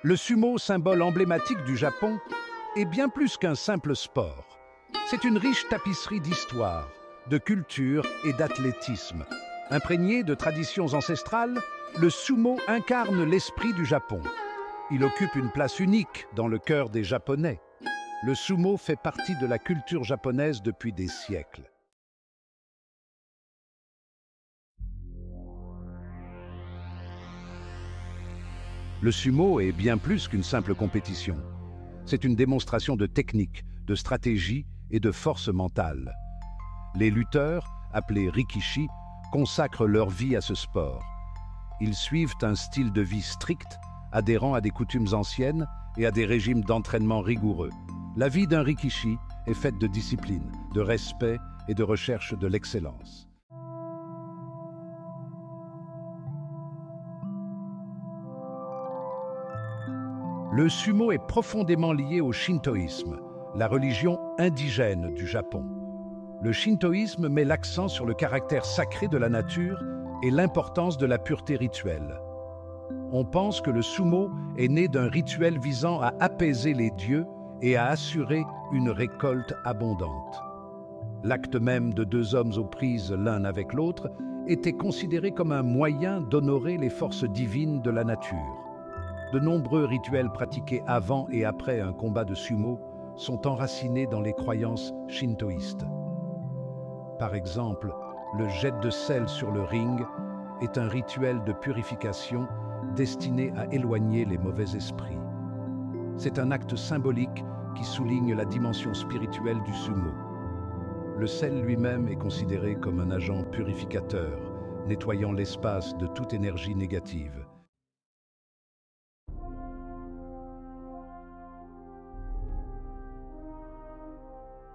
Le sumo, symbole emblématique du Japon, est bien plus qu'un simple sport. C'est une riche tapisserie d'histoire, de culture et d'athlétisme. Imprégné de traditions ancestrales, le sumo incarne l'esprit du Japon. Il occupe une place unique dans le cœur des Japonais. Le sumo fait partie de la culture japonaise depuis des siècles. Le sumo est bien plus qu'une simple compétition. C'est une démonstration de technique, de stratégie et de force mentale. Les lutteurs, appelés rikishi, consacrent leur vie à ce sport. Ils suivent un style de vie strict, adhérant à des coutumes anciennes et à des régimes d'entraînement rigoureux. La vie d'un rikishi est faite de discipline, de respect et de recherche de l'excellence. Le sumo est profondément lié au shintoïsme, la religion indigène du Japon. Le shintoïsme met l'accent sur le caractère sacré de la nature et l'importance de la pureté rituelle. On pense que le sumo est né d'un rituel visant à apaiser les dieux et à assurer une récolte abondante. L'acte même de deux hommes aux prises l'un avec l'autre était considéré comme un moyen d'honorer les forces divines de la nature. De nombreux rituels pratiqués avant et après un combat de sumo sont enracinés dans les croyances shintoïstes. Par exemple, le jet de sel sur le ring est un rituel de purification destiné à éloigner les mauvais esprits. C'est un acte symbolique qui souligne la dimension spirituelle du sumo. Le sel lui-même est considéré comme un agent purificateur, nettoyant l'espace de toute énergie négative.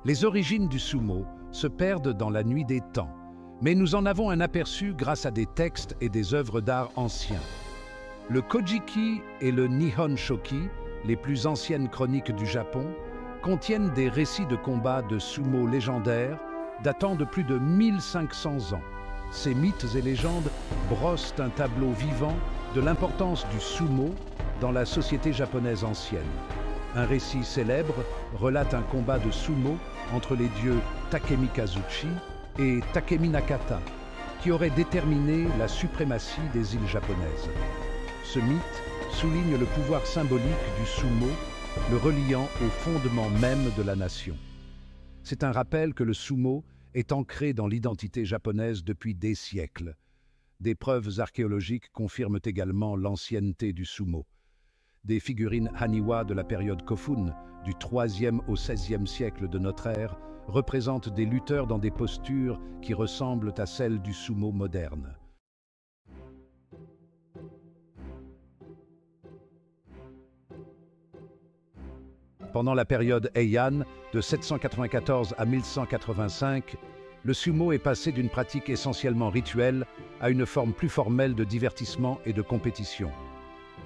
Les origines du sumo se perdent dans la nuit des temps, mais nous en avons un aperçu grâce à des textes et des œuvres d'art anciens. Le Kojiki et le Nihon Shoki, les plus anciennes chroniques du Japon, contiennent des récits de combats de sumo légendaires datant de plus de 1500 ans. Ces mythes et légendes brossent un tableau vivant de l'importance du sumo dans la société japonaise ancienne. Un récit célèbre relate un combat de sumo entre les dieux Takemikazuchi et Takeminakata, qui auraient déterminé la suprématie des îles japonaises. Ce mythe souligne le pouvoir symbolique du sumo, le reliant au fondement même de la nation. C'est un rappel que le sumo est ancré dans l'identité japonaise depuis des siècles. Des preuves archéologiques confirment également l'ancienneté du sumo. Des figurines Haniwa de la période Kofun, du 3e au 16e siècle de notre ère, représentent des lutteurs dans des postures qui ressemblent à celles du sumo moderne. Pendant la période Heian, de 794 à 1185, le sumo est passé d'une pratique essentiellement rituelle à une forme plus formelle de divertissement et de compétition.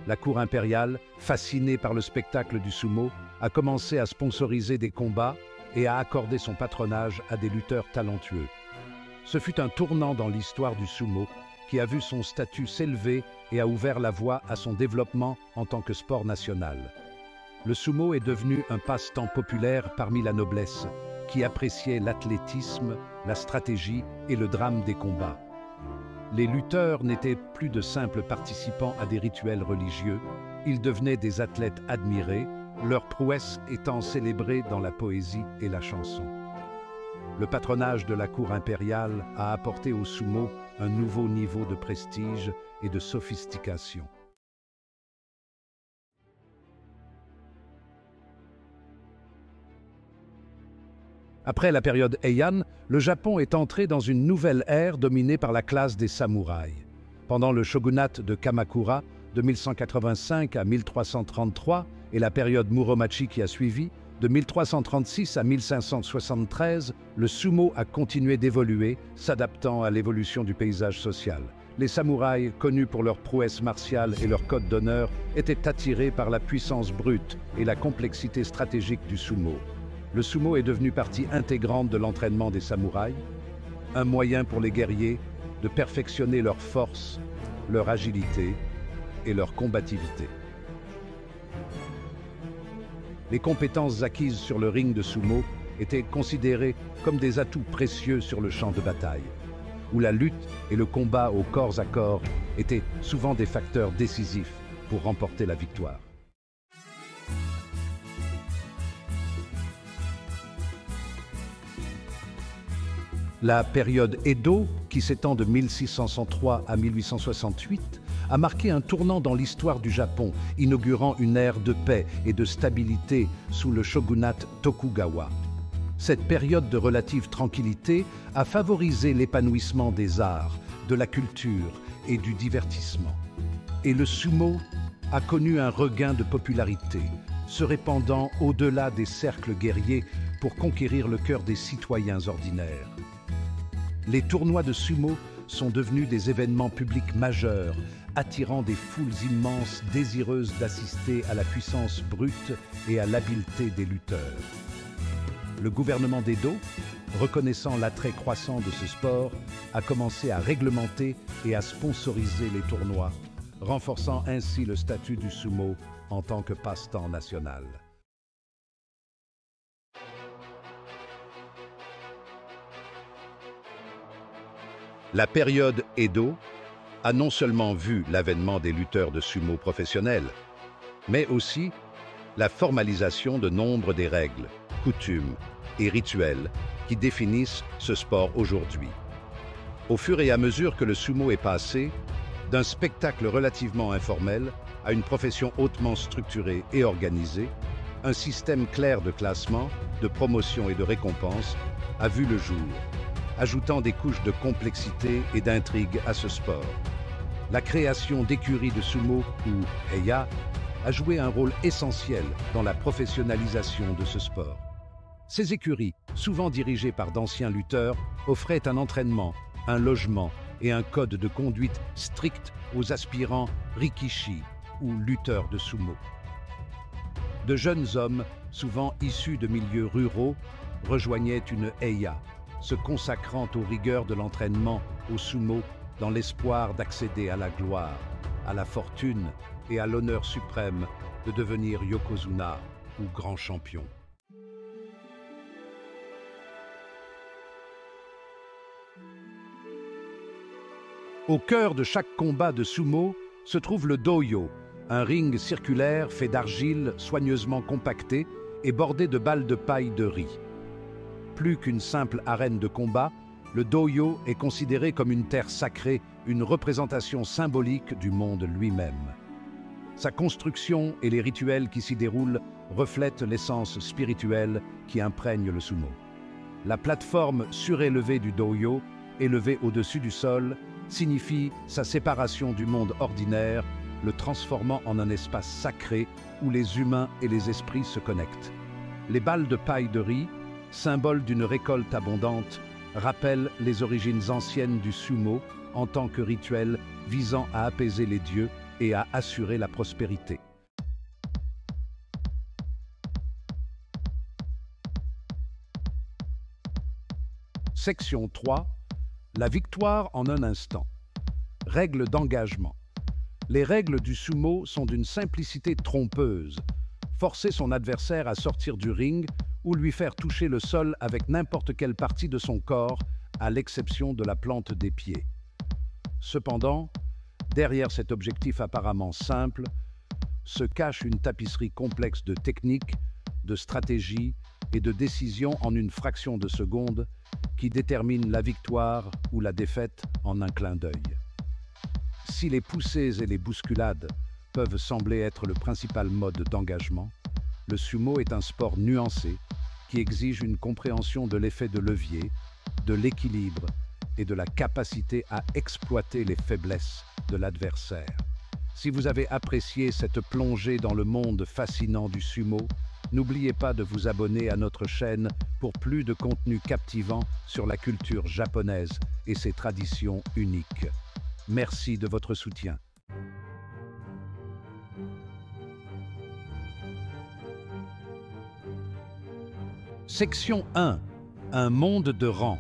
La cour impériale, fascinée par le spectacle du sumo, a commencé à sponsoriser des combats et à accorder son patronage à des lutteurs talentueux. Ce fut un tournant dans l'histoire du sumo qui a vu son statut s'élever et a ouvert la voie à son développement en tant que sport national. Le sumo est devenu un passe-temps populaire parmi la noblesse, qui appréciait l'athlétisme, la stratégie et le drame des combats. Les lutteurs n'étaient plus de simples participants à des rituels religieux, ils devenaient des athlètes admirés, leur prouesse étant célébrée dans la poésie et la chanson. Le patronage de la cour impériale a apporté au sumo un nouveau niveau de prestige et de sophistication. Après la période Heian, le Japon est entré dans une nouvelle ère dominée par la classe des samouraïs. Pendant le shogunat de Kamakura, de 1185 à 1333, et la période Muromachi qui a suivi, de 1336 à 1573, le sumo a continué d'évoluer, s'adaptant à l'évolution du paysage social. Les samouraïs, connus pour leur prouesse martiale et leur code d'honneur, étaient attirés par la puissance brute et la complexité stratégique du sumo. Le sumo est devenu partie intégrante de l'entraînement des samouraïs, un moyen pour les guerriers de perfectionner leur force, leur agilité et leur combativité. Les compétences acquises sur le ring de sumo étaient considérées comme des atouts précieux sur le champ de bataille, où la lutte et le combat au corps à corps étaient souvent des facteurs décisifs pour remporter la victoire. La période Edo, qui s'étend de 1603 à 1868, a marqué un tournant dans l'histoire du Japon, inaugurant une ère de paix et de stabilité sous le shogunat Tokugawa. Cette période de relative tranquillité a favorisé l'épanouissement des arts, de la culture et du divertissement. Et le sumo a connu un regain de popularité, se répandant au-delà des cercles guerriers pour conquérir le cœur des citoyens ordinaires. Les tournois de sumo sont devenus des événements publics majeurs, attirant des foules immenses désireuses d'assister à la puissance brute et à l'habileté des lutteurs. Le gouvernement d'Edo, reconnaissant l'attrait croissant de ce sport, a commencé à réglementer et à sponsoriser les tournois, renforçant ainsi le statut du sumo en tant que passe-temps national. La période Edo a non seulement vu l'avènement des lutteurs de sumo professionnels, mais aussi la formalisation de nombre des règles, coutumes et rituels qui définissent ce sport aujourd'hui. Au fur et à mesure que le sumo est passé d'un spectacle relativement informel à une profession hautement structurée et organisée, un système clair de classement, de promotion et de récompense a vu le jour, ajoutant des couches de complexité et d'intrigue à ce sport. La création d'écuries de sumo, ou Heiya, a joué un rôle essentiel dans la professionnalisation de ce sport. Ces écuries, souvent dirigées par d'anciens lutteurs, offraient un entraînement, un logement et un code de conduite strict aux aspirants rikishi, ou lutteurs de sumo. De jeunes hommes, souvent issus de milieux ruraux, rejoignaient une Heiya, se consacrant aux rigueurs de l'entraînement au sumo dans l'espoir d'accéder à la gloire, à la fortune et à l'honneur suprême de devenir yokozuna ou grand champion. Au cœur de chaque combat de sumo se trouve le doyo, un ring circulaire fait d'argile soigneusement compacté et bordé de balles de paille de riz. Plus qu'une simple arène de combat, le doyo est considéré comme une terre sacrée, une représentation symbolique du monde lui-même. Sa construction et les rituels qui s'y déroulent reflètent l'essence spirituelle qui imprègne le sumo. La plateforme surélevée du doyo, élevée au-dessus du sol, signifie sa séparation du monde ordinaire, le transformant en un espace sacré où les humains et les esprits se connectent. Les balles de paille de riz, symbole d'une récolte abondante, rappelle les origines anciennes du sumo en tant que rituel visant à apaiser les dieux et à assurer la prospérité. Section 3. La victoire en un instant. Règles d'engagement. Les règles du sumo sont d'une simplicité trompeuse. Forcer son adversaire à sortir du ring ou lui faire toucher le sol avec n'importe quelle partie de son corps, à l'exception de la plante des pieds. Cependant, derrière cet objectif apparemment simple, se cache une tapisserie complexe de techniques, de stratégies et de décisions en une fraction de seconde qui détermine la victoire ou la défaite en un clin d'œil. Si les poussées et les bousculades peuvent sembler être le principal mode d'engagement, le sumo est un sport nuancé qui exige une compréhension de l'effet de levier, de l'équilibre et de la capacité à exploiter les faiblesses de l'adversaire. Si vous avez apprécié cette plongée dans le monde fascinant du sumo, n'oubliez pas de vous abonner à notre chaîne pour plus de contenu captivant sur la culture japonaise et ses traditions uniques. Merci de votre soutien. Section 1. Un monde de rangs.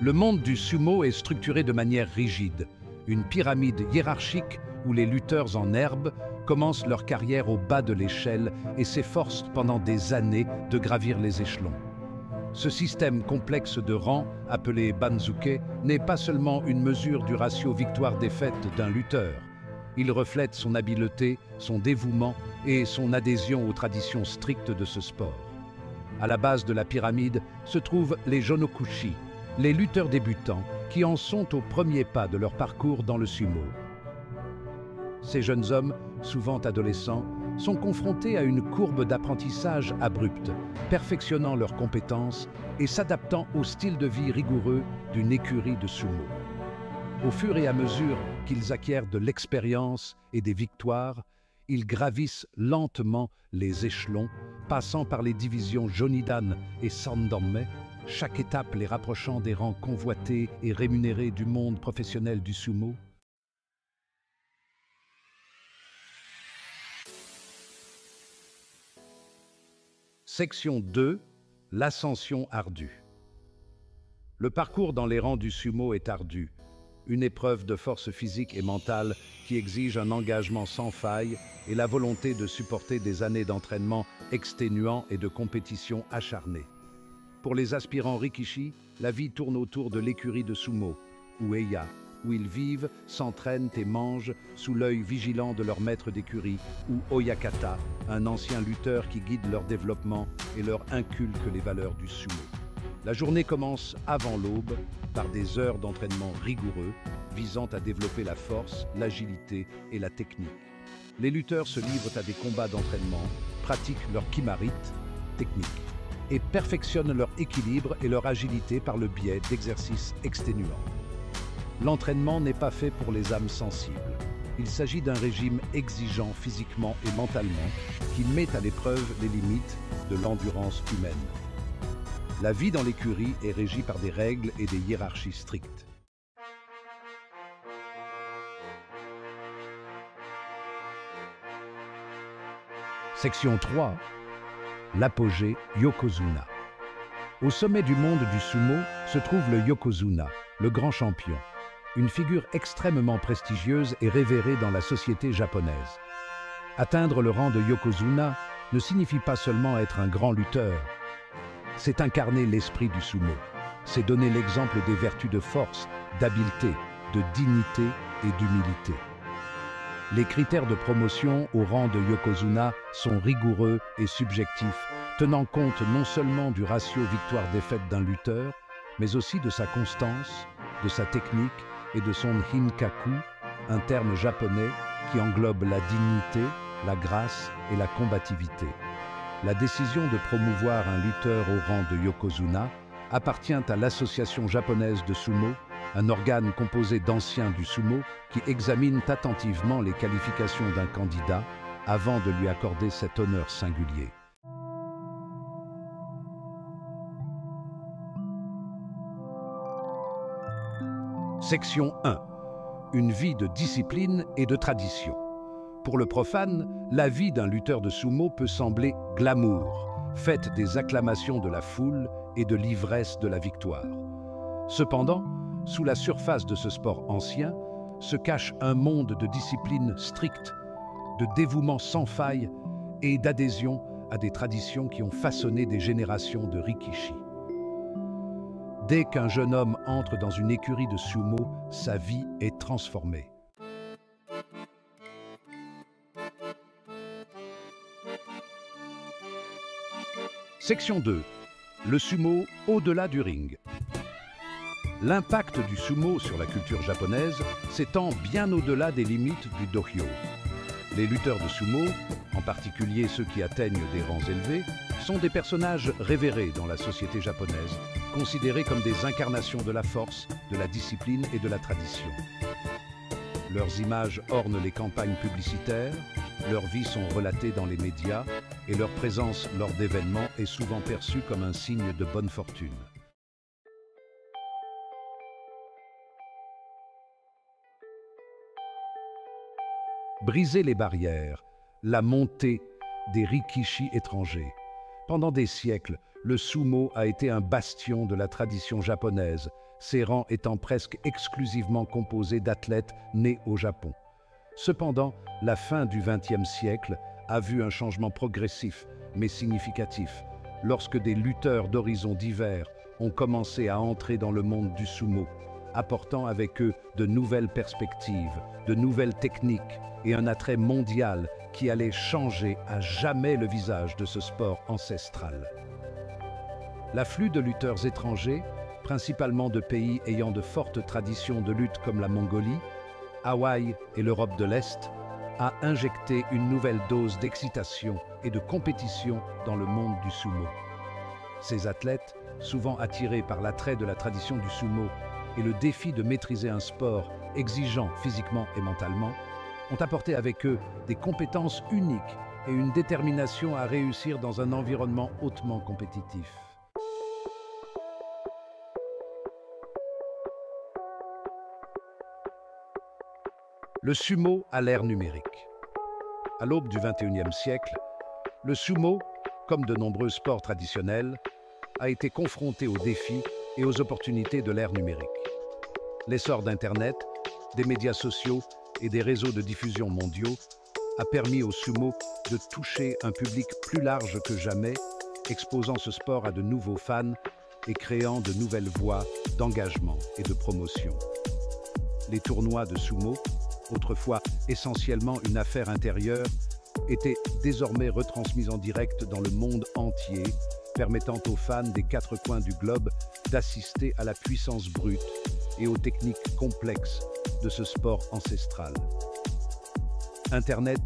Le monde du sumo est structuré de manière rigide, une pyramide hiérarchique où les lutteurs en herbe, commencent leur carrière au bas de l'échelle et s'efforcent pendant des années de gravir les échelons. Ce système complexe de rangs, appelé Banzuke, n'est pas seulement une mesure du ratio victoire-défaite d'un lutteur. Il reflète son habileté, son dévouement et son adhésion aux traditions strictes de ce sport. À la base de la pyramide se trouvent les Jonokushi, les lutteurs débutants qui en sont au premier pas de leur parcours dans le sumo. Ces jeunes hommes, souvent adolescents, sont confrontés à une courbe d'apprentissage abrupte, perfectionnant leurs compétences et s'adaptant au style de vie rigoureux d'une écurie de sumo. Au fur et à mesure qu'ils acquièrent de l'expérience et des victoires, ils gravissent lentement les échelons, passant par les divisions Jonidan et Sandanme, chaque étape les rapprochant des rangs convoités et rémunérés du monde professionnel du sumo. Section 2. L'ascension ardue. Le parcours dans les rangs du sumo est ardu, une épreuve de force physique et mentale qui exige un engagement sans faille et la volonté de supporter des années d'entraînement exténuant et de compétition acharnée. Pour les aspirants Rikishi, la vie tourne autour de l'écurie de sumo, ou Eiya, où ils vivent, s'entraînent et mangent sous l'œil vigilant de leur maître d'écurie, ou Oyakata, un ancien lutteur qui guide leur développement et leur inculque les valeurs du sumo. La journée commence avant l'aube par des heures d'entraînement rigoureux visant à développer la force, l'agilité et la technique. Les lutteurs se livrent à des combats d'entraînement, pratiquent leur kimarit, technique, et perfectionnent leur équilibre et leur agilité par le biais d'exercices exténuants. L'entraînement n'est pas fait pour les âmes sensibles. Il s'agit d'un régime exigeant physiquement et mentalement qui met à l'épreuve les limites de l'endurance humaine. La vie dans l'écurie est régie par des règles et des hiérarchies strictes. Section 3. L'apogée Yokozuna. Au sommet du monde du sumo se trouve le Yokozuna, le grand champion, une figure extrêmement prestigieuse et révérée dans la société japonaise. Atteindre le rang de Yokozuna ne signifie pas seulement être un grand lutteur, c'est incarner l'esprit du sumo, c'est donner l'exemple des vertus de force, d'habileté, de dignité et d'humilité. Les critères de promotion au rang de Yokozuna sont rigoureux et subjectifs, tenant compte non seulement du ratio victoire-défaite d'un lutteur, mais aussi de sa constance, de sa technique et de son hinkaku, un terme japonais qui englobe la dignité, la grâce et la combativité. La décision de promouvoir un lutteur au rang de Yokozuna appartient à l'Association japonaise de sumo, un organe composé d'anciens du sumo qui examinent attentivement les qualifications d'un candidat avant de lui accorder cet honneur singulier. Section 1. Une vie de discipline et de tradition. Pour le profane, la vie d'un lutteur de sumo peut sembler glamour, faite des acclamations de la foule et de l'ivresse de la victoire. Cependant, sous la surface de ce sport ancien, se cache un monde de discipline stricte, de dévouement sans faille et d'adhésion à des traditions qui ont façonné des générations de rikishi. Dès qu'un jeune homme entre dans une écurie de sumo, sa vie est transformée. Section 2. Le sumo au-delà du ring. L'impact du sumo sur la culture japonaise s'étend bien au-delà des limites du dohyo. Les lutteurs de sumo, en particulier ceux qui atteignent des rangs élevés, sont des personnages révérés dans la société japonaise, considérés comme des incarnations de la force, de la discipline et de la tradition. Leurs images ornent les campagnes publicitaires, leurs vies sont relatées dans les médias et leur présence lors d'événements est souvent perçue comme un signe de bonne fortune. Briser les barrières, la montée des rikishi étrangers. Pendant des siècles, le sumo a été un bastion de la tradition japonaise, ses rangs étant presque exclusivement composés d'athlètes nés au Japon. Cependant, la fin du XXe siècle a vu un changement progressif, mais significatif, lorsque des lutteurs d'horizons divers ont commencé à entrer dans le monde du sumo, apportant avec eux de nouvelles perspectives, de nouvelles techniques et un attrait mondial qui allait changer à jamais le visage de ce sport ancestral. L'afflux de lutteurs étrangers, principalement de pays ayant de fortes traditions de lutte comme la Mongolie, Hawaï et l'Europe de l'Est, a injecté une nouvelle dose d'excitation et de compétition dans le monde du sumo. Ces athlètes, souvent attirés par l'attrait de la tradition du sumo et le défi de maîtriser un sport exigeant physiquement et mentalement, ont apporté avec eux des compétences uniques et une détermination à réussir dans un environnement hautement compétitif. Le sumo à l'ère numérique. À l'aube du XXIe siècle, le sumo, comme de nombreux sports traditionnels, a été confronté aux défis et aux opportunités de l'ère numérique. L'essor d'Internet, des médias sociaux et des réseaux de diffusion mondiaux a permis au sumo de toucher un public plus large que jamais, exposant ce sport à de nouveaux fans et créant de nouvelles voies d'engagement et de promotion. Les tournois de sumo, autrefois essentiellement une affaire intérieure, étaient désormais retransmis en direct dans le monde entier, permettant aux fans des quatre coins du globe d'assister à la puissance brute et aux techniques complexes de ce sport ancestral. Internet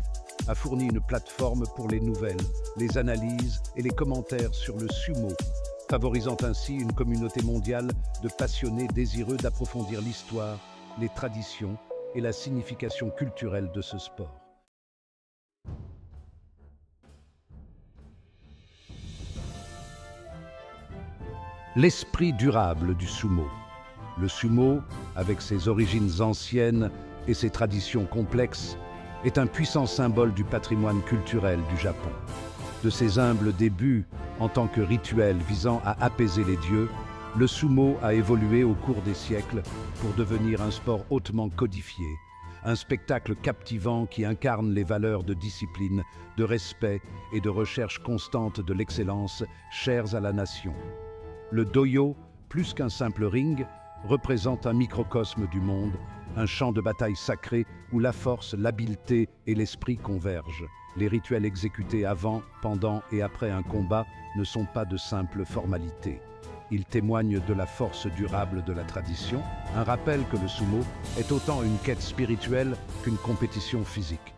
a fourni une plateforme pour les nouvelles, les analyses et les commentaires sur le sumo, favorisant ainsi une communauté mondiale de passionnés désireux d'approfondir l'histoire, les traditions et la signification culturelle de ce sport. L'esprit durable du sumo. Le sumo, avec ses origines anciennes et ses traditions complexes, est un puissant symbole du patrimoine culturel du Japon. De ses humbles débuts en tant que rituel visant à apaiser les dieux, le sumo a évolué au cours des siècles pour devenir un sport hautement codifié, un spectacle captivant qui incarne les valeurs de discipline, de respect et de recherche constante de l'excellence chères à la nation. Le dojo, plus qu'un simple ring, représente un microcosme du monde, un champ de bataille sacré où la force, l'habileté et l'esprit convergent. Les rituels exécutés avant, pendant et après un combat ne sont pas de simples formalités. Ils témoignent de la force durable de la tradition, un rappel que le sumo est autant une quête spirituelle qu'une compétition physique.